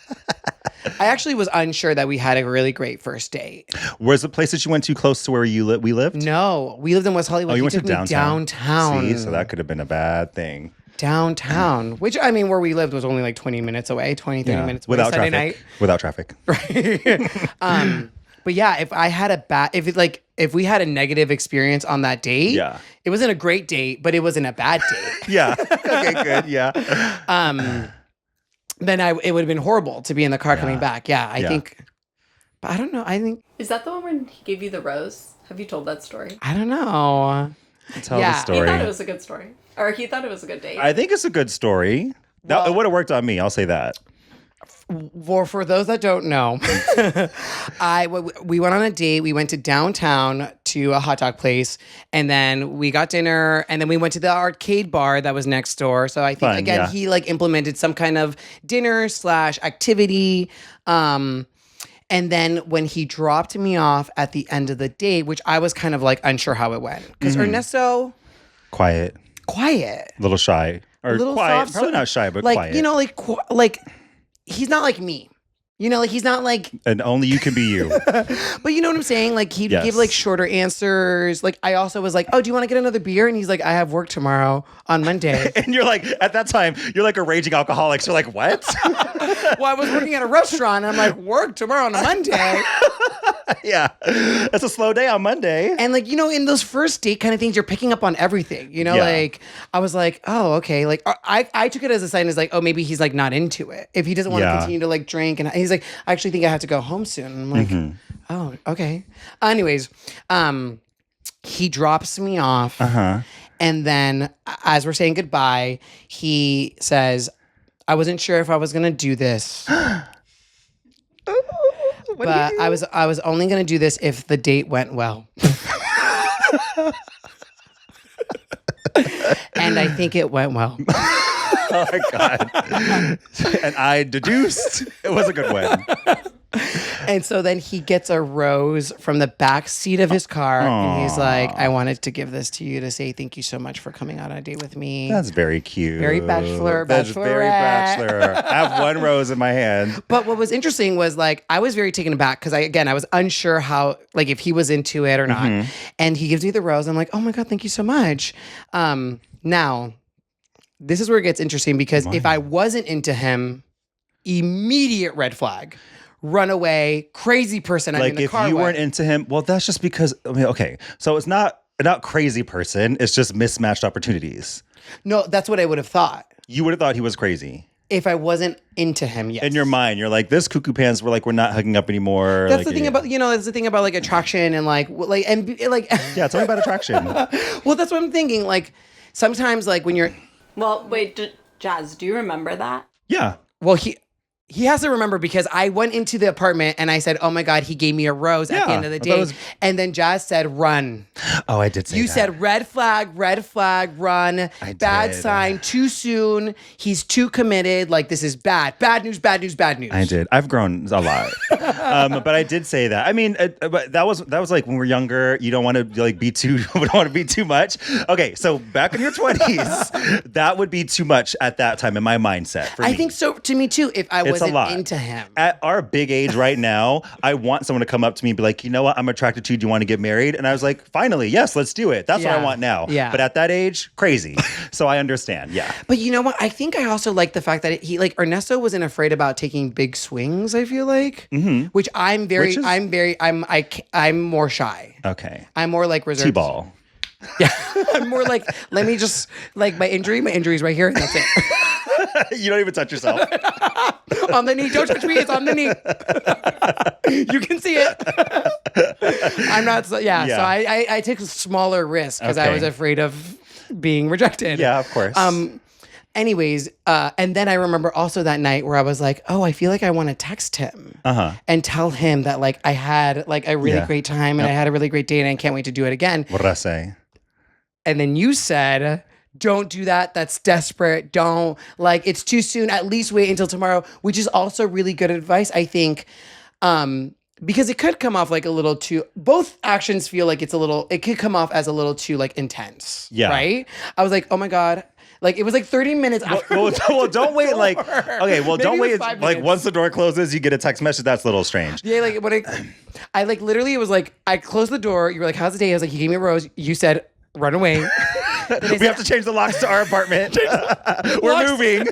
I actually was unsure that we had a really great first date. Was the place that you went to close to where we lived? No, we lived in West Hollywood. Oh, you He went to took me downtown. See, so that could have been a bad thing. Downtown, which I mean, where we lived was only like 20 minutes away, 30 minutes away. Without Sunday traffic. night. Without traffic. Right. But yeah, if we had a negative experience on that date, Yeah. it wasn't a great date, but it wasn't a bad date. Yeah. Okay, good. Yeah. Then it would have been horrible to be in the car coming back. Yeah, I Yeah. think, but I don't know. I think, Is that the one when he gave you the rose? Have you told that story? I don't know. Tell Yeah. the He story. thought it was a good story. Or he thought it was a good date. I think it's a good story. It would have worked on me. I'll say that. For those that don't know, we went on a date. We went to downtown to a hot dog place, and then we got dinner, and then we went to the arcade bar that was next door. So I think Fun, again, yeah. he like implemented some kind of dinner/activity. And then when he dropped me off at the end of the date, which I was kind of like unsure how it went, because Ernesto, Quiet. quiet, A little shy. Or a little quiet. soft, Probably not shy, but like quiet. you know, like he's not like me. You know, like he's not like, And only you can be you. but you know what I'm saying? Like he'd Yes. give like shorter answers. Like I also was like, oh, do you want to get another beer? And he's like, I have work tomorrow on Monday. And you're like, at that time, you're like a raging alcoholic. So you're like, what? Well, I was working at a restaurant. And I'm like, work tomorrow on a Monday. Yeah. It's a slow day on Monday. And like, you know, in those first date kind of things, you're picking up on everything. You know, Yeah. like I was like, oh, okay. Like I took it as a sign as like, oh, maybe he's like not into it. If he doesn't want to Yeah. continue to like drink. And he's like, I actually think I have to go home soon. And I'm like, oh, okay. Anyways, he drops me off. Uh-huh. And then as we're saying goodbye, he says, I wasn't sure if I was going to do this. But I was only going to do this if the date went well. And I think it went well. Oh my God. And I deduced it was a good one. And so then he gets a rose from the back seat of his car. And he's like, I wanted to give this to you to say thank you so much for coming on a date with me. That's very cute. Very bachelor, That's very bachelorette. bachelor. I have one rose in my hand. But what was interesting was like, I was very taken aback because I was unsure how, like if he was into it or not. And he gives me the rose. I'm like, oh my God, thank you so much. Now, this is where it gets interesting because if I wasn't into him, immediate red flag. Run away, crazy person I'm in Like the if car you with. weren't into him, well, that's just because, I mean, okay. So it's not crazy person. It's just mismatched opportunities. No, that's what I would have thought. You would have thought he was crazy. If I wasn't into him, yes. In your mind, you're like, this cuckoo pants, we're not hugging up anymore. That's like, the thing yeah. about, that's the thing about like attraction and like Yeah, tell me about attraction. well, that's what I'm thinking. Like sometimes like when you're, Well, wait, Jazz, do you remember that? Yeah. well, he has to remember because I went into the apartment and I said, oh my God, he gave me a rose at the Yeah, end of the I thought it day. was- And then Jazz said, run. Oh, I did say You that. said red flag, run. I Bad did. sign, too soon. He's too committed. Like this is bad. Bad news, bad news, bad news. I did. I've grown a lot, but I did say that. I mean, but that was like when we're younger. You don't want to like be too. We don't want to be too much. Okay, so back in your 20s, that would be too much at that time in my mindset. For I me. think so to me too, if I It's a wasn't lot. into him. At our big age right now, I want someone to come up to me and be like, you know what? I'm attracted to you. Do you want to get married? And I was like, finally, yes, let's do it. That's what Yeah. I want now. Yeah. But at that age, crazy. So I understand. Yeah. But you know what? I think I also like the fact that he like Ernesto wasn't afraid about taking big swings. I feel like, which I'm very, Which is- I'm more shy. Okay. I'm more like reserved. T-ball. Yeah, I'm more like let me just like my injury's right here and that's it. You don't even touch yourself. On the knee. Don't touch me. It's on the knee. You can see it. I'm not. So I take a smaller risk because I was afraid of being rejected. Yeah, of course. Anyways, and then I remember also that night where I was like, oh, I feel like I want to text him and tell him that like I had like a really great time and I had a really great day and I can't wait to do it again. What did I say? And then you said, don't do that. That's desperate. Don't, like, it's too soon. At least wait until tomorrow, which is also really good advice, I think. Because it could come off like a little too, both actions feel like it could come off as a little too like intense. Yeah. Right? I was like, oh my God. Like, it was like 30 minutes after. Well, don't wait. Like, okay, well, don't wait. Like, once the door closes, you get a text message. That's a little strange. Yeah, like, when I like, literally, it was like, I closed the door. You were like, how's the day? I was like, he gave me a rose. You said, run away. We have to change the locks to our apartment. We're moving.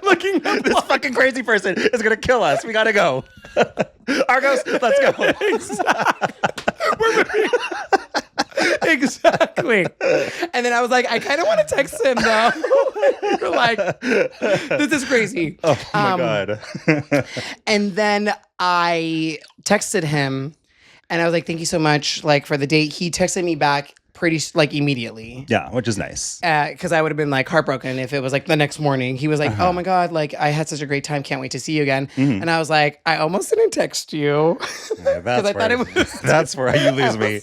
Looking this fucking crazy person is going to kill us. We got to go. Argos, let's go. We're moving. Exactly. And then I was like, I kind of want to text him though. You're like, this is crazy. Oh my God. And then I texted him and I was like, thank you so much like for the date. He texted me back pretty like immediately. Yeah, which is nice. Because I would have been like heartbroken if it was like the next morning. He was like, oh my God, like I had such a great time. Can't wait to see you again. And I was like, I almost didn't text you. Yeah, that's where you lose me.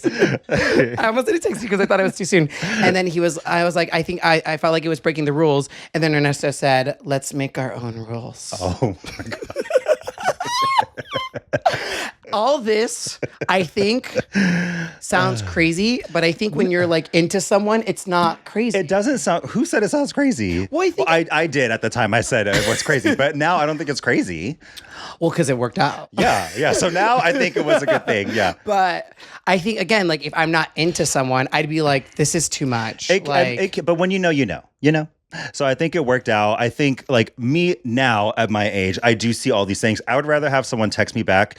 I almost didn't text you because I thought it was too soon. And then I was like, I think I felt like it was breaking the rules. And then Ernesto said, let's make our own rules. Oh my God. All this, I think, sounds crazy, but I think when you're like into someone, it's not crazy. It doesn't sound. Who said it sounds crazy? Well, I did at the time. I said it was crazy, but now I don't think it's crazy. Well, because it worked out. Yeah. So now I think it was a good thing. Yeah. But I think again, like if I'm not into someone, I'd be like, this is too much. But when you know. So I think it worked out. I think like me now at my age, I do see all these things. I would rather have someone text me back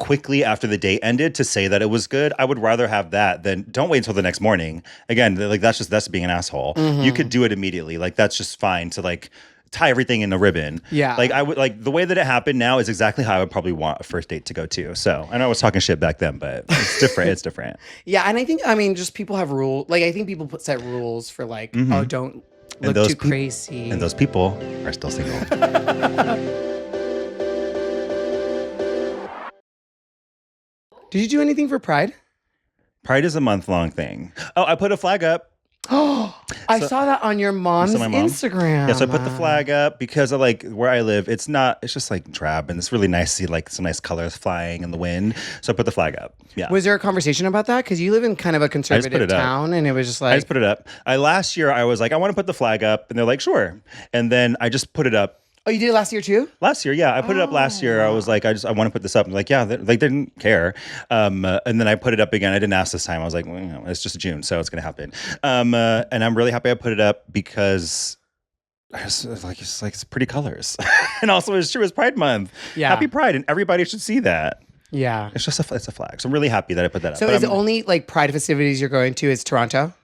quickly after the date ended to say that it was good. I would rather have that than don't wait until the next morning. Again, like that's being an asshole. You could do it immediately. Like that's just fine to like tie everything in a ribbon. Yeah. Like I would like the way that it happened now is exactly how I would probably want a first date to go too. So I know I was talking shit back then, but it's different. It's different. Yeah. And I think, just people have rules. Like I think people set rules for like, oh, don't look too crazy. And those people are still single. Did you do anything for Pride? Pride is a month-long thing. Oh, I put a flag up. Oh, I saw that on your mom's Instagram. Yeah, so I put the flag up because of like where I live. It's just like drab and it's really nice to see like some nice colors flying in the wind. So I put the flag up. Yeah. Was there a conversation about that? Because you live in kind of a conservative town and it was just like. I just put it up. Last year I was like, I want to put the flag up. And they're like, sure. And then I just put it up. Oh, you did it last year too? Last year, yeah. I put it up last year. I was like, I want to put this up. And like, yeah, they didn't care. And then I put it up again. I didn't ask this time. I was like, well, it's just June, so it's going to happen. And I'm really happy I put it up because it's pretty colors. And also it's true, it's Pride Month. Yeah. Happy Pride. And everybody should see that. Yeah. It's just it's a flag. So I'm really happy that I put that up. So is it only like Pride festivities you're going to is Toronto?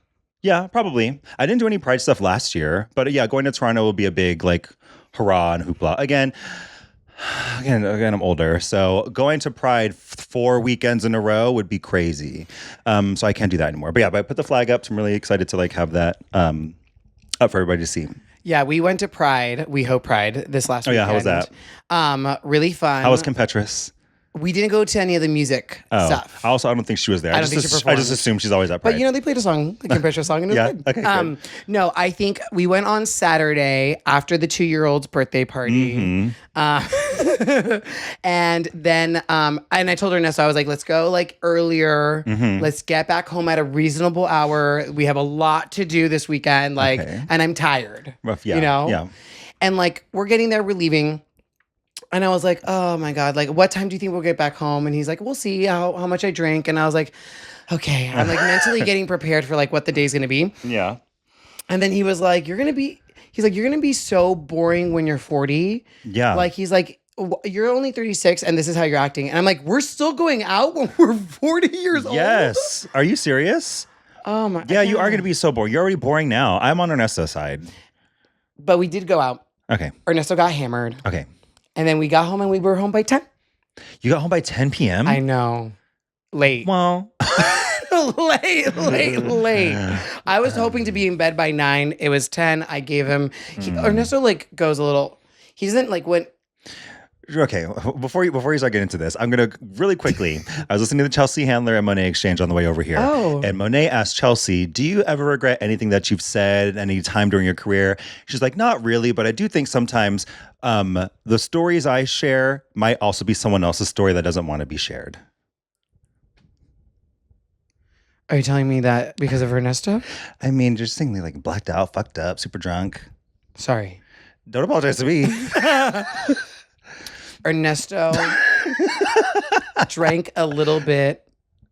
Yeah, probably. I didn't do any Pride stuff last year. But yeah, going to Toronto will be a big like hurrah and hoopla. Again, I'm older, so going to Pride 4 weekends in a row would be crazy. So I can't do that anymore. But I put the flag up, so I'm really excited to like have that up for everybody to see. Yeah, we went to Pride, WeHo Pride this last weekend. Oh yeah, how was that? Really fun. How was Compettress? We didn't go to any of the music stuff. I don't think she was there. I just assumed she's always at Pride. But they played a song, the Competitors song, and it was good. Okay, good. No, I think we went on Saturday after the 2-year-old's birthday party. And then, and I told Ernesto, I was like, let's go like earlier. Let's get back home at a reasonable hour. We have a lot to do this weekend. Like, and I'm tired. Rough, yeah. Yeah. And like, we're getting there, we're leaving. And I was like, oh my God, like, what time do you think we'll get back home? And he's like, we'll see how much I drink. And I was like, okay. I'm like mentally getting prepared for like what the day's going to be. Yeah. And then he was like, you're going to be so boring when you're 40. Yeah. Like, he's like, you're only 36 and this is how you're acting. And I'm like, we're still going out when we're 40 years old? Yes. Are you serious? Oh my. Yeah, you are going to be so boring. You're already boring now. I'm on Ernesto's side. But we did go out. Okay. Ernesto got hammered. Okay. And then we got home and we were home by 10. You got home by 10 p.m.? I know. Late. Well. late. I was hoping to be in bed by 9. It was 10. I gave him. Ernesto goes a little. He doesn't when. Okay, before you start getting into this, I'm gonna really quickly. I was listening to the Chelsea Handler and Monet exchange on the way over here. Oh. And Monet asked Chelsea, "Do you ever regret anything that you've said any time during your career?" She's like, "Not really, but I do think sometimes the stories I share might also be someone else's story that doesn't want to be shared." Are you telling me that because of Ernesto? I mean, just saying like blacked out, fucked up, super drunk. Sorry. Don't apologize to me. Ernesto drank a little bit,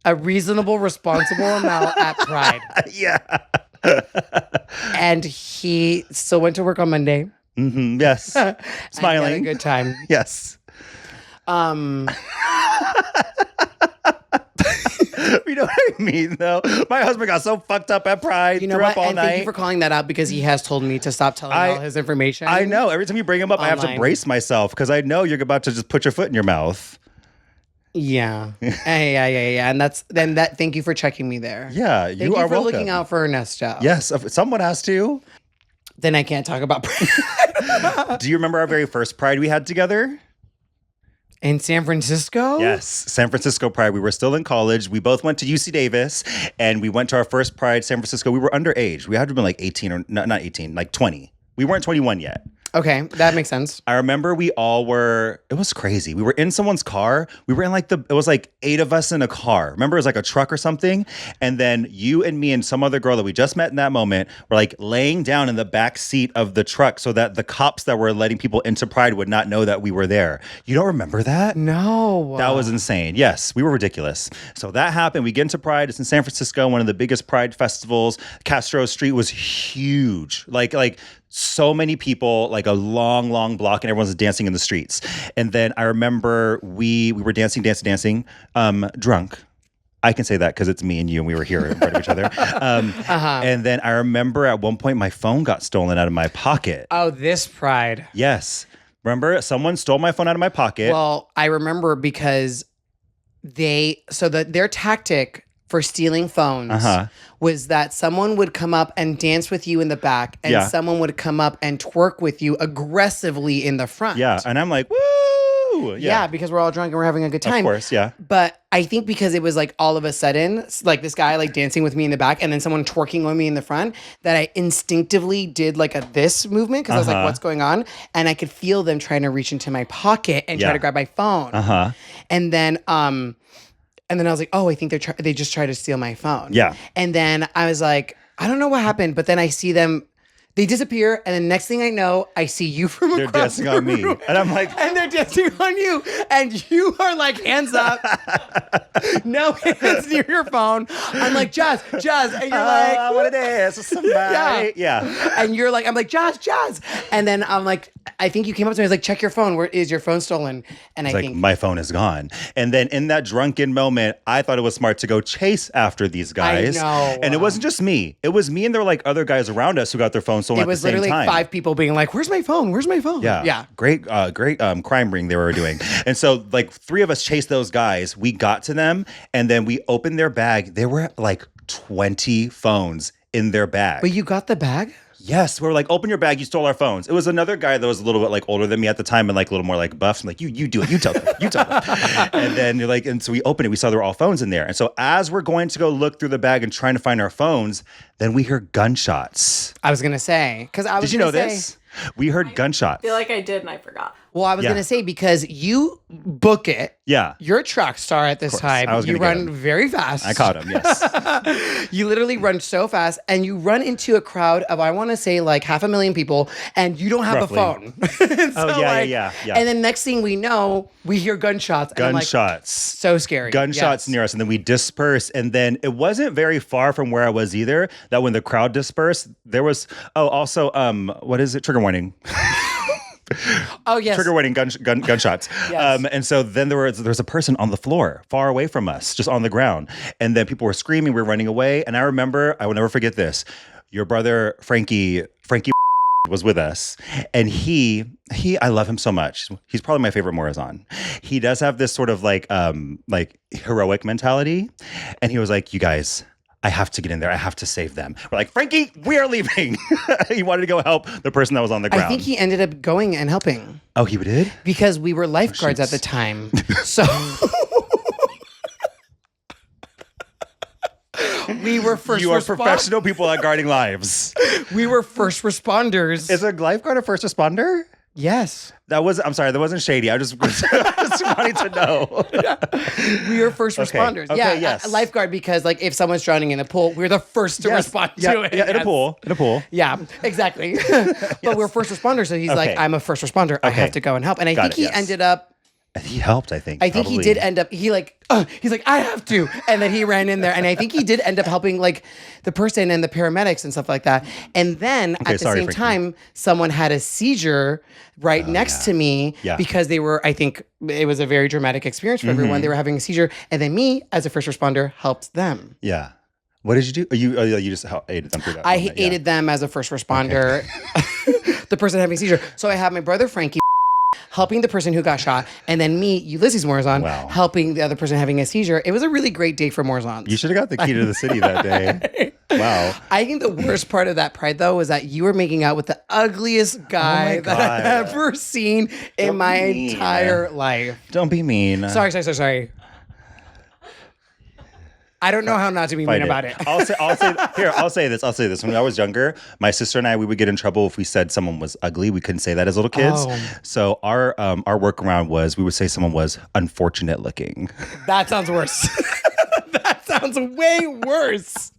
a reasonable, responsible amount at Pride. Yeah. And he still went to work on Monday. Mm-hmm. Yes. Smiling. Had a good time. Yes. You know what I mean, though? My husband got so fucked up at Pride, you know threw what? up all and night. Thank you for calling that out because he has told me to stop telling all his information. I know. Every time you bring him up, I have to Online. brace myself because I know you're about to just put your foot in your mouth. Yeah. Yeah. And thank you for checking me there. Yeah, Thank you are for welcome. looking out for Ernesto. Yes, if someone has to. Then I can't talk about Do you remember our very first Pride we had together? in San Francisco? Yes, San Francisco Pride. We were still in college. We both went to UC Davis, and we went to our first Pride, San Francisco. We were underage. We had to have been like 18 or not 18, like 20. We weren't 21 yet. Okay, that makes sense. I remember we all were, it was crazy. We were in someone's car. We were in it was like 8 of us in a car. Remember, it was like a truck or something. And then you and me and some other girl that we just met in that moment were like laying down in the back seat of the truck so that the cops that were letting people into Pride would not know that we were there. You don't remember that? No. That was insane. Yes, we were ridiculous. So that happened. We get into Pride. It's in San Francisco, one of the biggest Pride festivals. Castro Street was huge. Like so many people, like a long, long block, and everyone's dancing in the streets. And then I remember we were dancing, drunk. I can say that because it's me and you, and we were here in front of each other. And then I remember at one point my phone got stolen out of my pocket. Oh, this Pride. Yes. Remember, someone stole my phone out of my pocket. Well, I remember because their tactic for stealing phones was that someone would come up and dance with you in the back, and someone would come up and twerk with you aggressively in the front. Yeah, and I'm like, woo! Yeah, because we're all drunk and we're having a good time. Of course, yeah. But I think because it was like all of a sudden, like this guy like dancing with me in the back and then someone twerking on me in the front, that I instinctively did like this movement because I was like, what's going on? And I could feel them trying to reach into my pocket and try to grab my phone. And then I was like, oh, I think they just tried to steal my phone. Yeah. And then I was like, I don't know what happened, but then I see them. They disappear, and the next thing I know, I see you from They're across dancing the on me. room. And I'm like... And they're dancing on you. And you are like, hands up. No hands near your phone. I'm like, Jazz. And you're like... I want to dance with somebody. Yeah. And you're like, I'm like, Jazz. And then I'm like, I think you came up to me. I was like, check your phone. Where is your phone stolen? And I think... my phone is gone. And then in that drunken moment, I thought it was smart to go chase after these guys. I know. And it wasn't just me. It was me and there were like other guys around us who got their phones stolen at the same time. It was literally 5 people being like, where's my phone? Yeah. Great crime ring they were doing. And so like 3 of us chased those guys. We got to them and then we opened their bag. There were like 20 phones in their bag. But you got the bag? Yes, we were like, open your bag, you stole our phones. It was another guy that was a little bit like older than me at the time and like a little more like buff. I'm like, you do it, you tell them. And then you're like, and so we opened it, we saw there were all phones in there. And so as we're going to go look through the bag and trying to find our phones, then we hear gunshots. I was gonna say, because I was. Did you know this? We heard gunshots. I feel like I did and I forgot. Well, I was gonna say because you book it. Yeah. You're a track star at this time. You run very fast. I caught him, yes. You literally run so fast and you run into a crowd of, I want to say like 500,000 people and you don't have Roughly. a phone. Yeah. And then next thing we know, we hear gunshots. And I'm like, so scary. Gunshots near us. And then we disperse. And then it wasn't very far from where I was either, that when the crowd dispersed, there was, also, what is it? Trigger warning. Oh, yes. Trigger warning gunshots. Yes. And so then there was a person on the floor far away from us, just on the ground. And then people were screaming, we were running away. And I remember, I will never forget this. Your brother, Frankie was with us, and he I love him so much. He's probably my favorite Morazan. He does have this sort of like heroic mentality, and he was like, "You guys, I have to get in there. I have to save them." We're like, "Frankie, we are leaving." He wanted to go help the person that was on the ground. I think he ended up going and helping. Oh, he did? Because we were lifeguards at the time. So we were first You are professional people at guarding lives. We were first responders. Is a lifeguard a first responder? Yes. I'm sorry, that wasn't shady. I just wanted to know. We were first responders. Okay, yeah, yes. a lifeguard, because like if someone's drowning in a pool, we're the first to respond to it. Yeah, in a pool. Yeah, exactly. But we're first responders, so he's like, I'm a first responder. I have to go and help. And I think he ended up. He helped, I think. I think he did end up, he's like, I have to. And then he ran in there. And I think he did end up helping like the person and the paramedics and stuff like that. And then at the same time, someone had a seizure right next to me because they were, I think it was a very dramatic experience for everyone. They were having a seizure. And then me, as a first responder, helped them. Yeah. What did you do? You just aided them through that. I aided them as a first responder. The person having a seizure. So I had my brother, Frankie, helping the person who got shot, and then me, Ulysses Morazan, helping the other person having a seizure. It was a really great day for Morazans. You should have got the key to the city that day. Wow. I think the worst part of that pride, though, was that you were making out with the ugliest guy that I've ever seen in my entire life. Don't be mean. Sorry. I don't know how not to be mean about it. I'll say this. When I was younger, my sister and I, we would get in trouble if we said someone was ugly. We couldn't say that as little kids. So our workaround was we would say someone was unfortunate looking. That sounds worse. That sounds way worse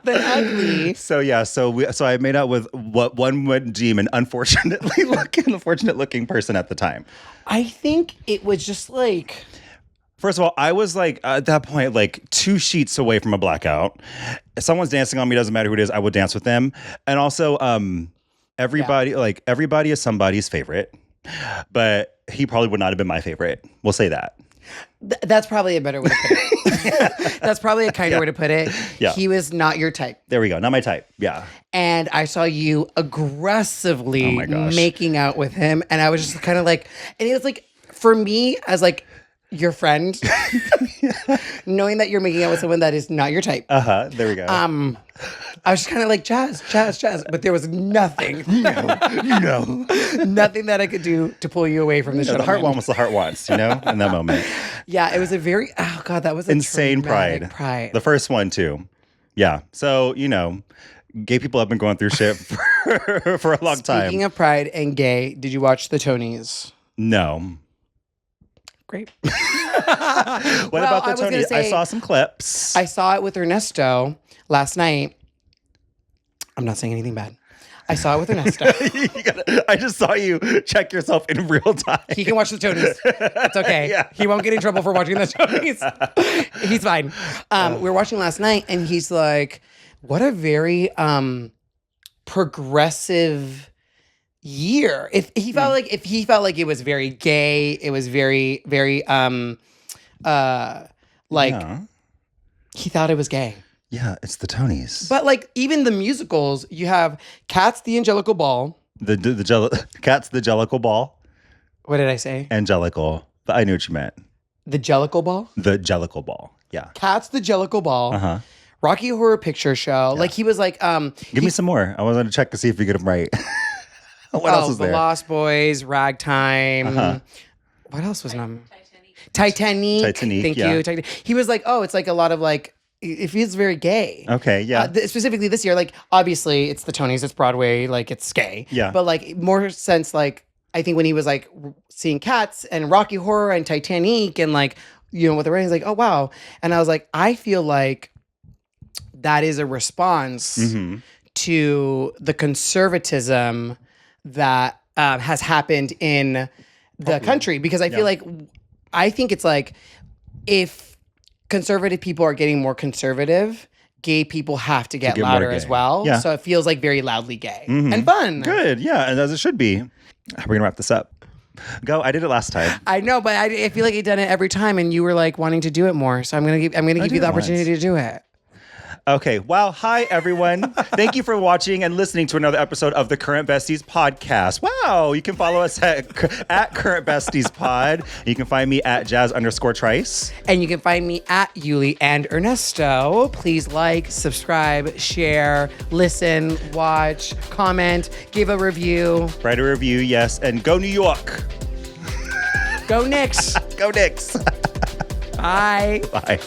than ugly. So I made out with what one would deem an unfortunate looking person at the time. I think it was just like. First of all, I was like, at that point, like 2 sheets away from a blackout. If someone's dancing on me, doesn't matter who it is, I will dance with them. And also, everybody is somebody's favorite, but he probably would not have been my favorite. We'll say that. That's probably a better way to put it. That's probably a kinder way to put it. Yeah. He was not your type. There we go. Not my type. Yeah. And I saw you aggressively making out with him. And I was just kind of like, and it was like, for me, as like, your friend, knowing that you're making out with someone that is not your type. There we go. I was just kind of like, Jazz. But there was nothing. No. Nothing that I could do to pull you away from the show. The heart wants, the heart wants, in that moment. Yeah, it was a very, that was an insane pride. The first one, too. Yeah. So, gay people have been going through shit for a long time. Speaking of pride and gay, did you watch the Tonys? No. Great. What about the Tonys? I saw some clips. I saw it with Ernesto last night. I'm not saying anything bad. I saw it with Ernesto. I just saw you check yourself in real time. He can watch the Tonys. It's okay. Yeah. He won't get in trouble for watching the Tonys. He's fine. We were watching last night, and he's like, what a very progressive year. If he felt like it was very gay, it was very, very he thought it was gay. Yeah, it's the Tonys. But like even the musicals, you have Cats, the Angelical Ball. Cats, the Jellicle Ball. What did I say? Angelical. I knew what you meant. The Jellicle Ball? The Jellicle Ball. Yeah. Cats, the Jellicle Ball. Rocky Horror Picture Show. Yeah. Like he was like give me some more. I wanted to check to see if you get them right. What else was there? The Lost Boys, Ragtime. What else was on? Titanic. Thank you. Titanic. He was like, it's like a lot of like, it feels very gay. Okay, yeah. Specifically this year, like obviously it's the Tonys, it's Broadway, like it's gay. Yeah. But like more sense, like I think when he was like seeing Cats and Rocky Horror and Titanic and like, with the ratings, like, oh wow. And I was like, I feel like that is a response to the conservatism that has happened in the country, because I feel like, I think it's like, if conservative people are getting more conservative, gay people have to get louder as well. Yeah. So it feels like very loudly gay and fun. Good. Yeah. And as it should be. We're going to wrap this up. Go. I did it last time. I know, but I feel like you've done it every time and you were like wanting to do it more. So I'm going to give you the opportunity to do it. Okay. Well, hi, everyone. Thank you for watching and listening to another episode of the Current Besties podcast. Wow. You can follow us at Current Besties Pod. You can find me at Jazz_Trice. And you can find me at Yuli and Ernesto. Please like, subscribe, share, listen, watch, comment, give a review. Write a review, yes. And go New York. Go Knicks. Go Knicks. Bye. Bye.